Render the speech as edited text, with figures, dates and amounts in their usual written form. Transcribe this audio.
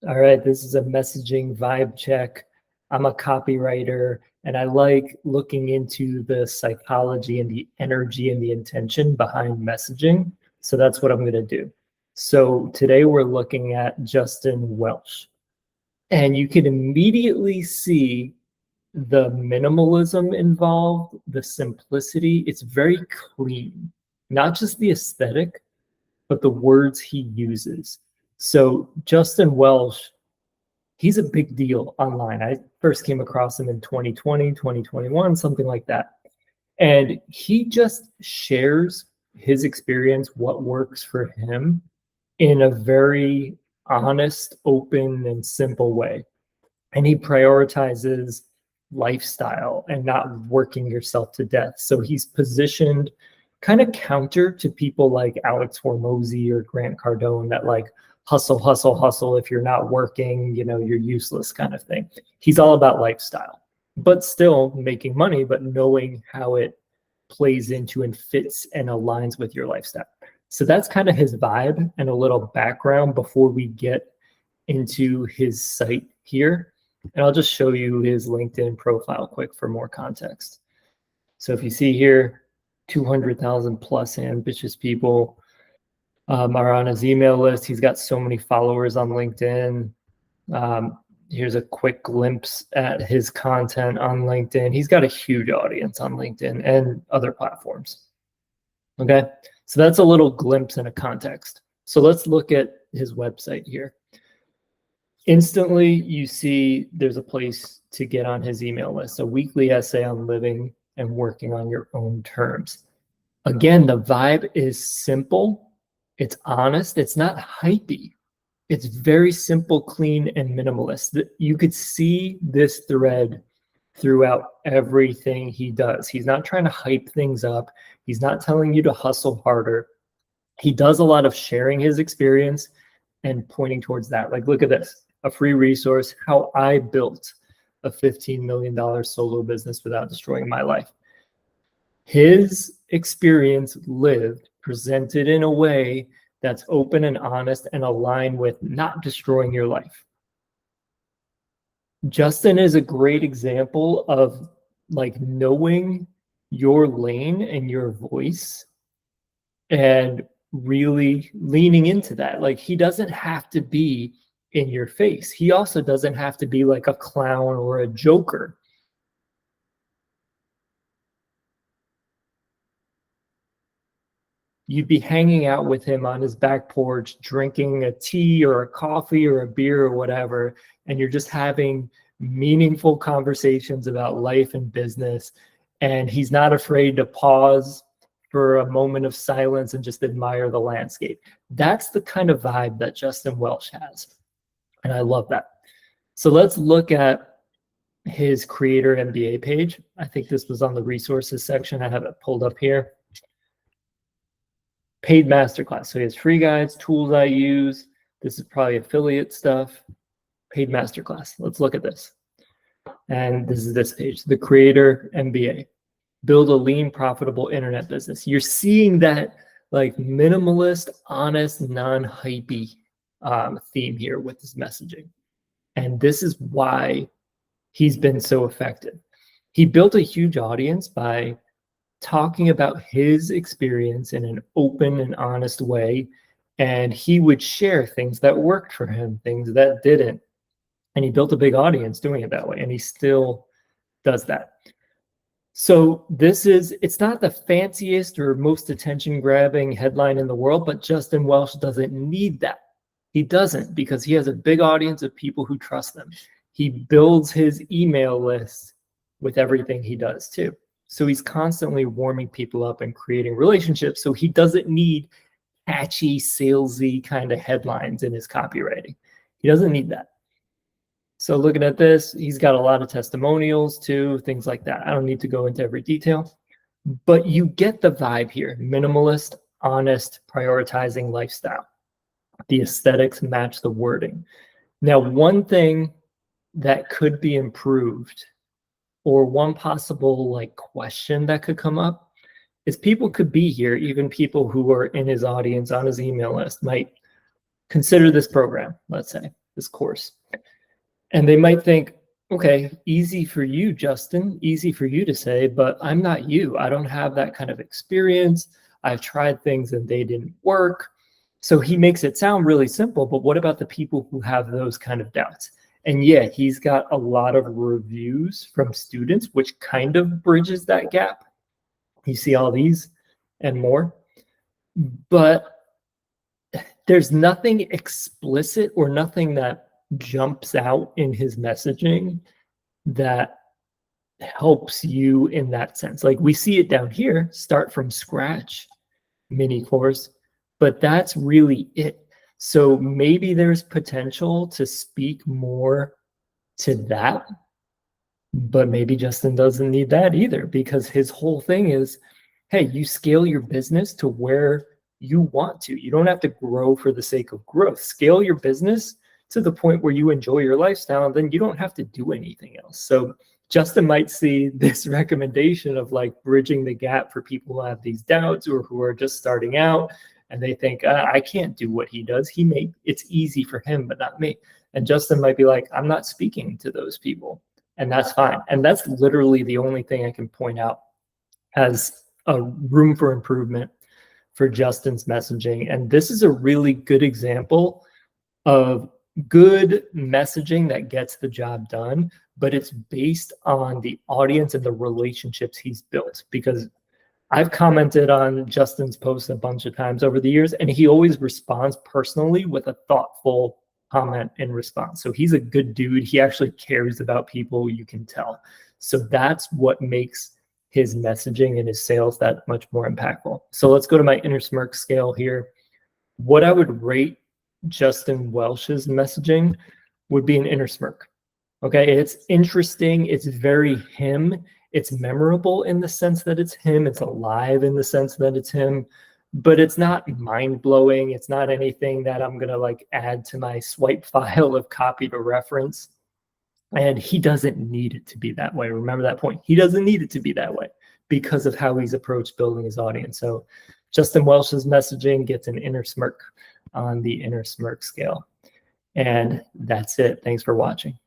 All right, this is a messaging vibe check. I'm a copywriter and I like looking into the psychology and the energy and the intention behind messaging. So that's what I'm going to do. So today we're looking at Justin Welsh, and you can immediately see the minimalism involved, the simplicity. It's very clean, not just the aesthetic, but the words he uses. So Justin Welsh, he's a big deal online. I first came across him in 2020, 2021, something like that. And he just shares his experience, what works for him in a very honest, open, and simple way. And he prioritizes lifestyle and not working yourself to death. So he's positioned kind of counter to people like Alex Hormozy or Grant Cardone that like hustle, hustle, hustle. If you're not working, you're useless kind of thing. He's all about lifestyle, but still making money, but knowing how it plays into and fits and aligns with your lifestyle. So that's kind of his vibe and a little background before we get into his site here. And I'll just show you his LinkedIn profile quick for more context. So if you see here, 200,000 plus ambitious people are on his email list. He's got so many followers on LinkedIn. Here's a quick glimpse at his content on LinkedIn. He's got a huge audience on LinkedIn and other platforms. Okay, so that's a little glimpse and a context. So let's look at his website here. Instantly, you see there's a place to get on his email list, a weekly essay on living and working on your own terms. Again, the vibe is simple, it's honest, it's not hypey. It's very simple, clean, and minimalist. You could see this thread throughout everything he does. He's not trying to hype things up. He's not telling you to hustle harder. He does a lot of sharing his experience and pointing towards that. Like, look at this. A free resource, how I built a $15 million solo business without destroying my life. His experience lived, presented in a way that's open and honest and aligned with not destroying your life. Justin is a great example of like knowing your lane and your voice and really leaning into that. Like, he doesn't have to be in your face. He also doesn't have to be like a clown or a joker. You'd be hanging out with him on his back porch, drinking a tea or a coffee or a beer or whatever, and you're just having meaningful conversations about life and business. And he's not afraid to pause for a moment of silence and just admire the landscape. That's the kind of vibe that Justin Welsh has. And I love that. So let's look at his creator MBA page. I think this was on the resources section. I have it pulled up here. Paid masterclass. So he has free guides, tools I use. This is probably affiliate stuff. Paid masterclass. Let's look at this. And this is this page, the creator MBA. Build a lean, profitable internet business. You're seeing that like minimalist, honest, non-hypey theme here with this messaging. And this is why he's been so effective. He built a huge audience by talking about his experience in an open and honest way. And he would share things that worked for him, things that didn't. And he built a big audience doing it that way. And he still does that. So it's not the fanciest or most attention grabbing headline in the world, but Justin Welsh doesn't need that. He doesn't, because he has a big audience of people who trust them. He builds his email list with everything he does too. So he's constantly warming people up and creating relationships. So he doesn't need catchy, salesy kind of headlines in his copywriting. He doesn't need that. So looking at this, he's got a lot of testimonials too, things like that. I don't need to go into every detail, but you get the vibe here. Minimalist, honest, prioritizing lifestyle. The aesthetics match the wording. Now, one thing that could be improved, or one possible like question that could come up, is people could be here, even people who are in his audience on his email list might consider this program, let's say. this course. And they might think, okay, easy for you, Justin, easy for you to say, but I'm not you. I don't have that kind of experience. I've tried things and they didn't work. So he makes it sound really simple, but what about the people who have those kind of doubts? And yeah, he's got a lot of reviews from students, which kind of bridges that gap. You see all these and more, but there's nothing explicit or nothing that jumps out in his messaging that helps you in that sense. Like we see it down here, start from scratch, mini course, but that's really it. So maybe there's potential to speak more to that, but maybe Justin doesn't need that either, because his whole thing is, hey, you scale your business to where you want to. You don't have to grow for the sake of growth. Scale your business to the point where you enjoy your lifestyle, and then you don't have to do anything else. So Justin might see this recommendation of like bridging the gap for people who have these doubts or who are just starting out and they think, I can't do what he does. It's easy for him, but not me. And Justin might be like, I'm not speaking to those people, and that's fine. And that's literally the only thing I can point out as a room for improvement for Justin's messaging. And this is a really good example of good messaging that gets the job done, but it's based on the audience and the relationships he's built. Because I've commented on Justin's posts a bunch of times over the years, and he always responds personally with a thoughtful comment in response. So he's a good dude. He actually cares about people, you can tell. So that's what makes his messaging and his sales that much more impactful. So let's go to my inner smirk scale here. What I would rate Justin Welsh's messaging would be an inner smirk. Okay, it's interesting. It's very him. It's memorable in the sense that it's him. It's alive in the sense that it's him, but it's not mind-blowing. It's not anything that I'm going to like add to my swipe file of copy to reference. And he doesn't need it to be that way. Remember that point. He doesn't need it to be that way because of how he's approached building his audience. So Justin Welsh's messaging gets an inner smirk on the inner smirk scale. And that's it. Thanks for watching.